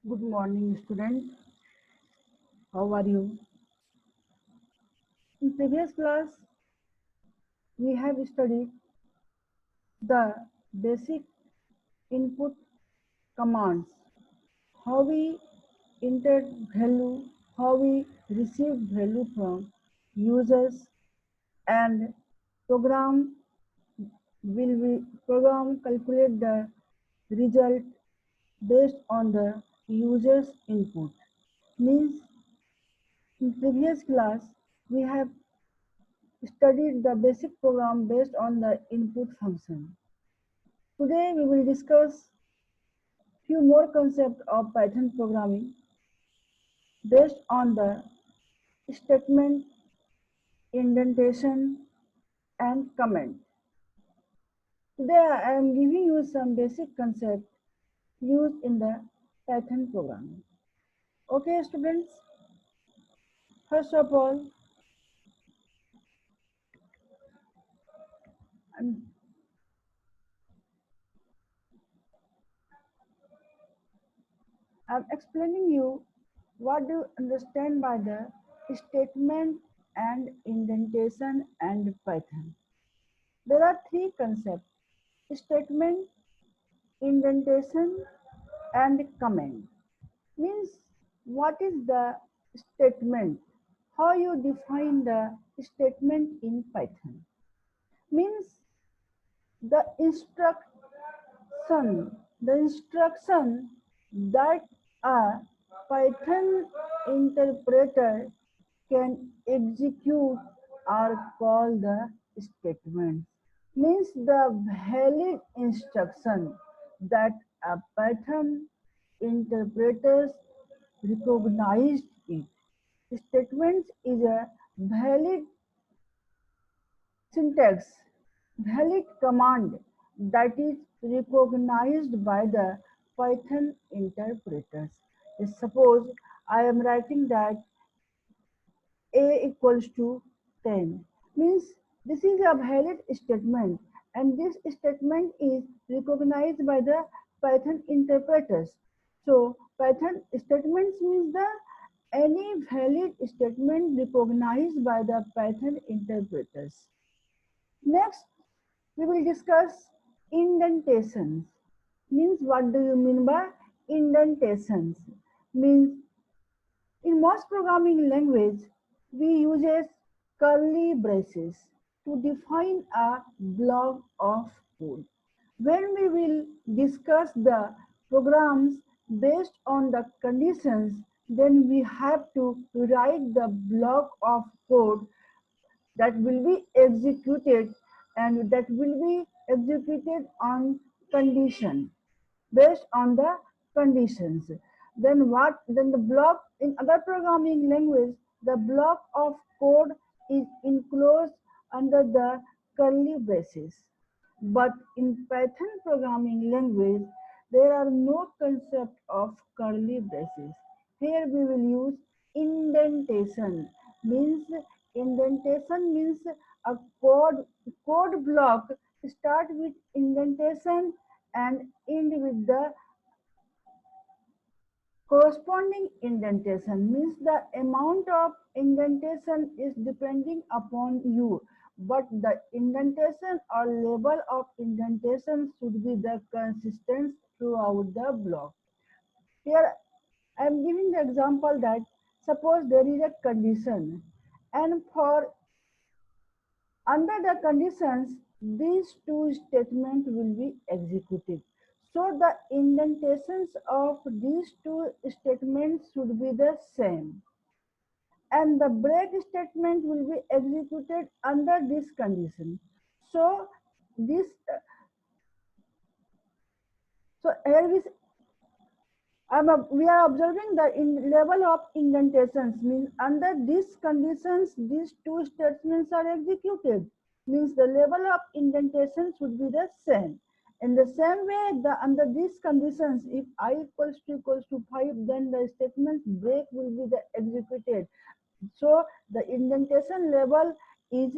Good morning, student. How are you? In previous class, we have studied the basic input commands, how we enter value, how we receive value from users, and program program calculate the result based on the user's input. Means in previous class, we have studied the basic program based on the input function. Today we will discuss few more concepts of Python programming based on the statement, indentation, and comment. Today I am giving you some basic concepts used in the Python programming. Okay, students, first of all, I'm explaining you what do you understand by the statement and indentation and Python. There are three concepts: statement, indentation, and comment. Means what is the statement? How you define the statement in Python? Means the instruction that a Python interpreter can execute are called the statements. Means the valid instruction that a Python interpreters recognized it. Statements is a valid syntax, valid command that is recognized by the Python interpreters. Suppose I am writing that a equals to 10, means this is a valid statement, and this statement is recognized by the Python interpreters. So Python statements means the any valid statement recognized by the Python interpreters. Next, we will discuss indentations. Means what do you mean by indentations? Means in most programming language, we use curly braces to define a block of code. When we will discuss the programs based on the conditions, then we have to write the block of code that will be executed, and that will be executed on condition, based on the conditions. Then the block in other programming language, the block of code is enclosed under the curly braces. But in Python programming language, there are no concept of curly braces. Here we will use indentation. Means indentation means a code block start with indentation and end with the corresponding indentation. Means the amount of indentation is depending upon you, but the indentation or level of indentation should be the consistent throughout the block. Here I am giving the example that suppose there is a condition, and for under the conditions these two statements will be executed. So the indentations of these two statements should be the same, and the break statement will be executed under this condition. So this so here we are observing the level of indentations. Means under these conditions these two statements are executed, means the level of indentation should be the same. In the same way, under these conditions, if I equals to 5, then the statement break will be the executed. So the indentation level is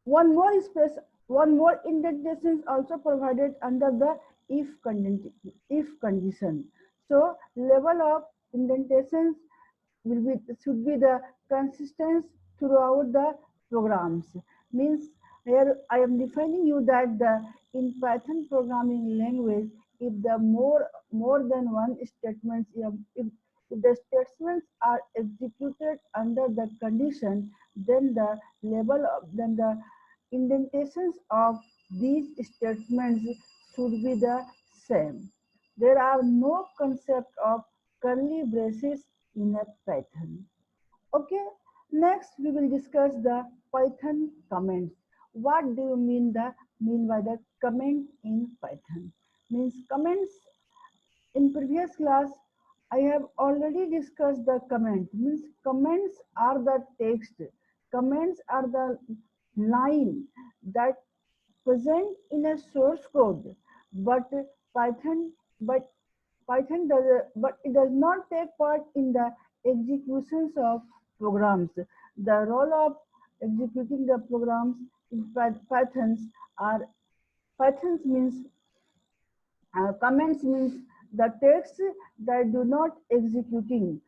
one more indentation is also provided under the if condition. So level of indentations should be the consistent throughout the programs. Means here I am defining you that the in Python programming language, if the more than one statements, if the statements are executed under the condition, then the indentations of these statements should be the same. There are no concept of curly braces in a Python. Okay, next we will discuss the Python comments. What do you mean by the comment in Python? Means comments. In previous class, I have already discussed the comment. Means comments are the text. Comments are the line that present in a source code, but Python, but but it does not take part in the executions of programs. The role of executing the programs in Pythons means comments means the text that do not executing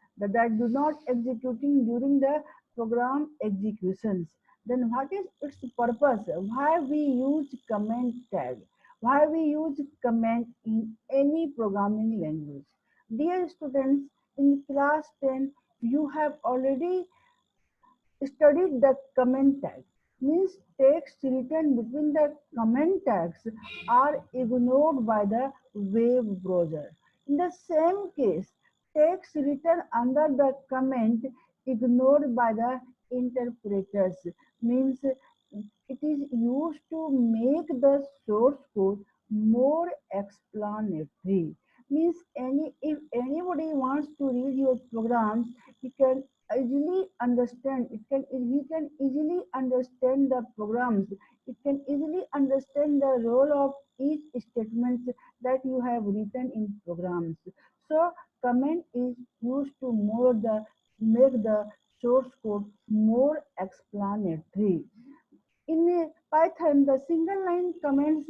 during the program executions. Then what is its purpose? Why we use comment tag? Why we use comment in any programming language? Dear students, in class 10, you have already studied the comment tag. Means text written between the comment tags are ignored by the web browser. In the same case, text written under the comment ignored by the interpreters. Means it is used to make the source code more explanatory. Means if anybody wants to read your programs, he can easily understand. He can easily understand the programs. It can easily understand the role of each statement that you have written in programs. So comment is used to make the source code more explanatory. In Python, the single line comments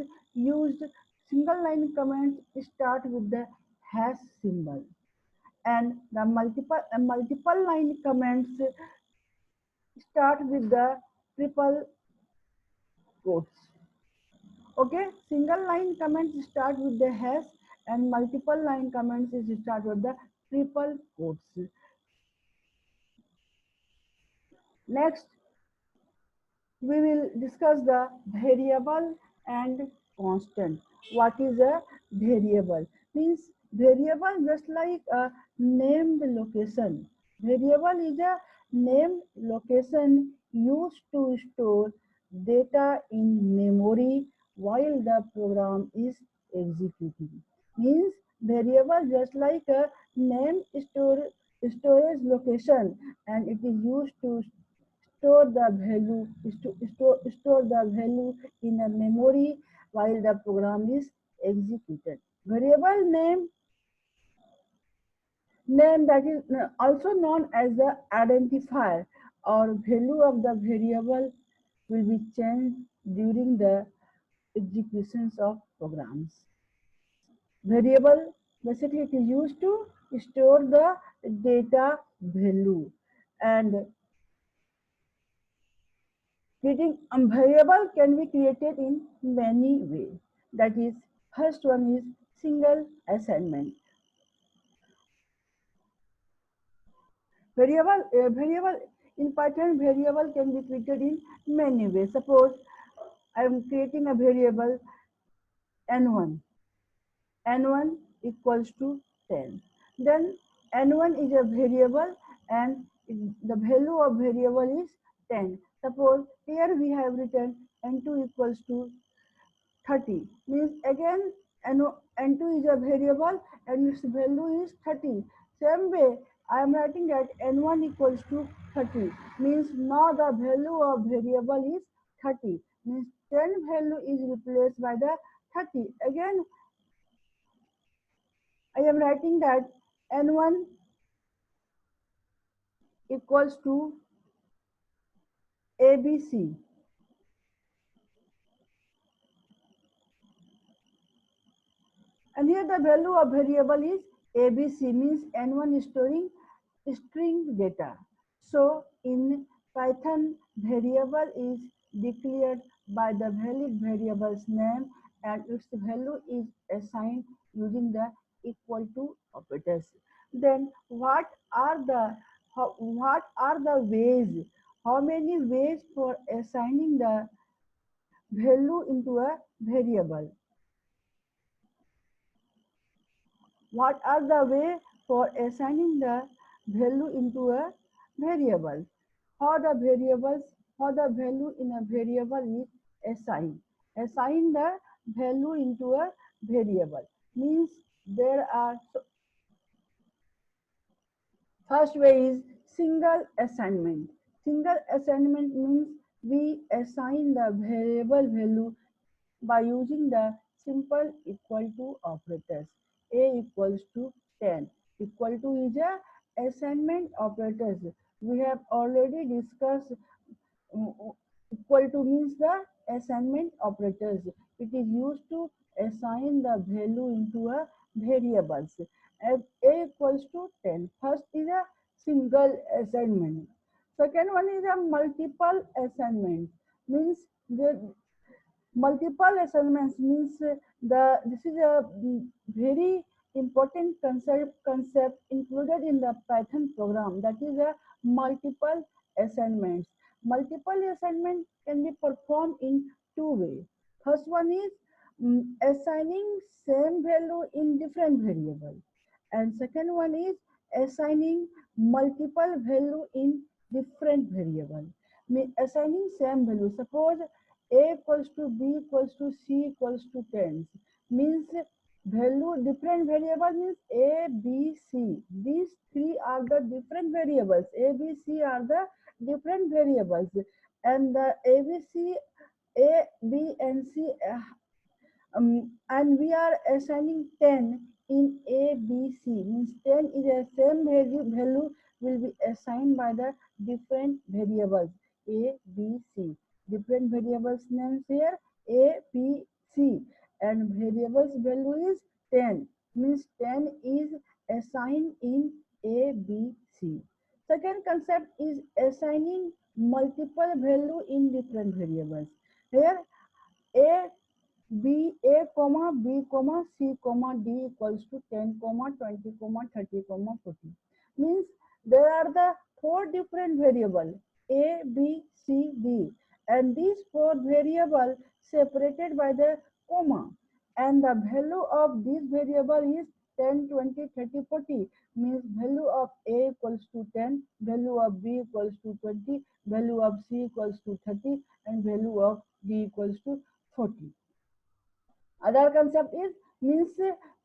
start with the hash symbol, and the multiple line comments start with the triple quotes. Okay, single line comments start with the hash, and multiple line comments start with the triple quotes. Next, we will discuss the variable and constant. What is a variable? Means variable just like a named location. Variable is a named location used to store data in memory while the program is executing. Means variable just like a name storage location, and it is used to store the value in a memory while the program is executed. Variable name that is also known as the identifier or value of the variable will be changed during the executions of programs. Variable basically it is used to store the data value, and creating a variable can be created in many ways. That is, first one is single assignment. Variable in Python, variable can be created in many ways. Suppose I am creating a variable n1. N1 equals to 10. Then n1 is a variable, and the value of variable is 10. Suppose here we have written n2 equals to 30. Means again n2 is a variable and its value is 30. Same way I am writing that n1 equals to 30. Means now the value of variable is 30. Means 10 value is replaced by the 30. Again I am writing that n1 equals to ABC. And here the value of variable is ABC, means N1 is storing string data. So in Python, variable is declared by the valid variable's name and its value is assigned using the equal to operators. Then what are the ways? How many ways for assigning the value into a variable? What are the way for assigning the value into a variable? How the value in a variable is assigned. Assign the value into a variable means there are first way is single assignment. Single assignment means we assign the variable value by using the simple equal to operators. A equals to 10. Equal to is a assignment operators. We have already discussed equal to means the assignment operators. It is used to assign the value into a variables. As A equals to 10. First is a single assignment. Second one is a multiple assignment. Means the multiple assignments means this is a very important concept included in the Python program, that is a multiple assignments. Multiple assignment can be performed in two ways. First one is assigning same value in different variable, and second one is assigning multiple value in different variable. Assigning same value, suppose A equals to B equals to C equals to 10 means value different variable means A, B, C. These three are the different variables. A, B, C are the different variables, and the A, B, C, A, B, and C, and we are assigning 10 in A, B, C. Means 10 is a same value will be assigned by the different variables A, B, C. Different variables names here A, B, C, and variables value is 10. Means 10 is assigned in A, B, C. Second concept is assigning multiple value in different variables. Here A comma B comma C comma D equals to 10 comma 20 comma 30 comma 40 means there are the four different variable A, B, C, D, and these four variable separated by the comma, and the value of this variable is 10, 20, 30, 40 means value of A equals to 10, value of B equals to 20, value of C equals to 30, and value of D equals to 40. Other concept is means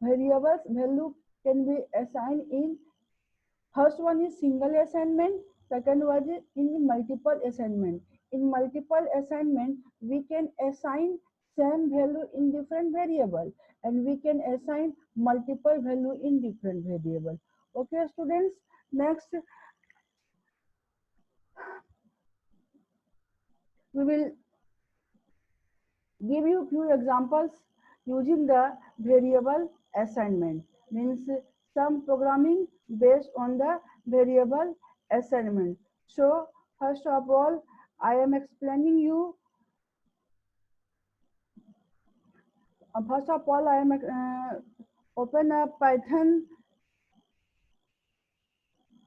variables value can be assigned in first one is single assignment, second one is in multiple assignment. In multiple assignment, we can assign same value in different variable, and we can assign multiple value in different variable. Okay, students. Next, we will give you few examples using the variable assignment, means some programming based on the variable assignment. So first of all, I am explaining you first of all I am open a Python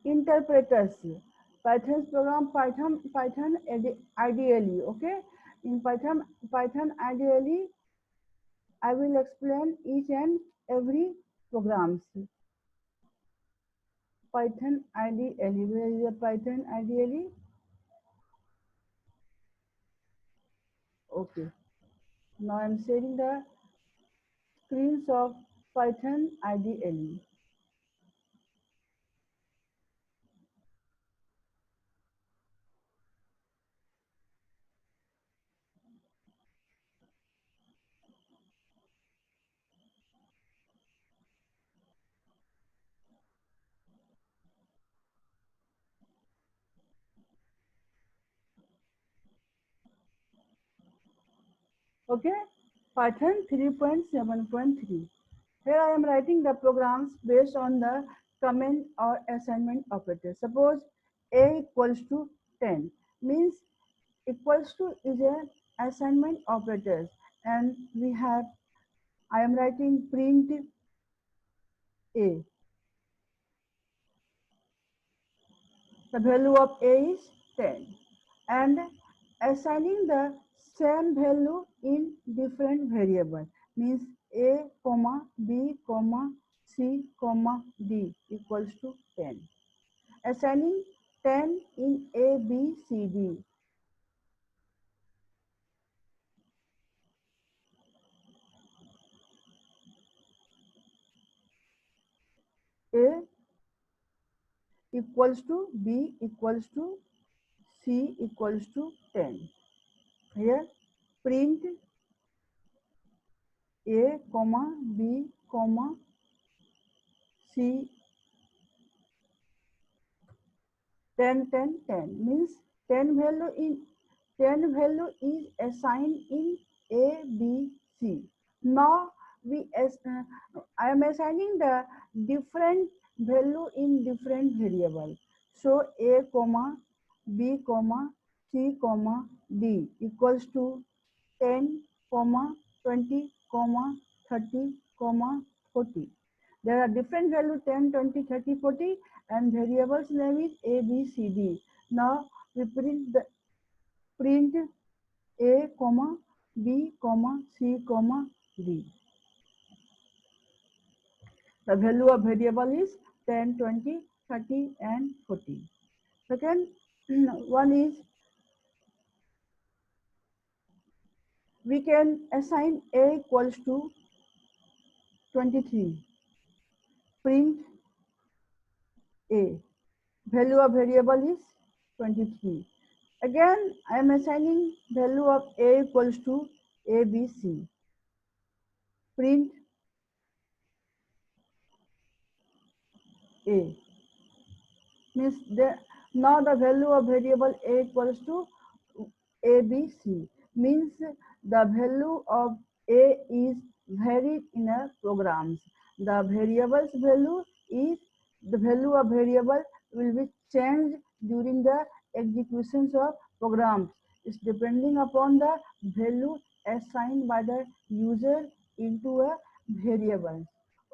interpreters, Python's program, Python ideally. Okay, in Python ideally I will explain each and every programs. Python ideally, where is the Python ideally? Okay, now I'm sharing the screens of Python ideally. Okay, Python 3.7.3. Here I am writing the programs based on the comment or assignment operator. Suppose A equals to 10 means equals to is a assignment operator, and we have I am writing print A. The value of A is 10 and assigning the same value in different variable means A comma B comma C comma D equals to 10. Assigning 10 in A, B, C, D. A equals to B equals to C equals to 10. Here print A comma B comma C 10 10 10 means 10 value in 10 value is assigned in A B C. Now I am assigning the different value in different variable. So A comma B comma C comma D equals to 10 comma 20 comma 30 comma 40. There are different value 10, 20, 30, 40 and variables name is A, B, C, D. Now we print A, comma, B, comma, C, comma, D. The value of variable is 10, 20, 30 and 40. Second one is we can assign A equals to 23. Print A. Value of variable is 23. Again, I am assigning value of A equals to ABC. Print A. Means now the value of variable A equals to ABC. Means the value of A is varied in a programs. The variable's value is the value of variable will be changed during the executions of programs. It's depending upon the value assigned by the user into a variable.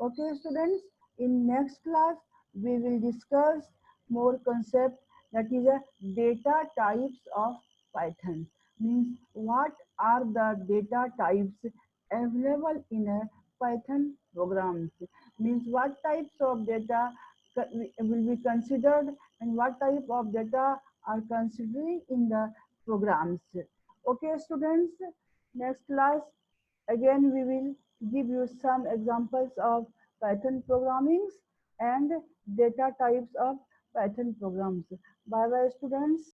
Okay, students, in next class we will discuss more concept that is a data types of Python. Means what are the data types available in a Python programs. Means what types of data will be considered and what type of data are considering in the programs. Okay, students, next class again we will give you some examples of Python programming and data types of Python programs. Bye bye, students.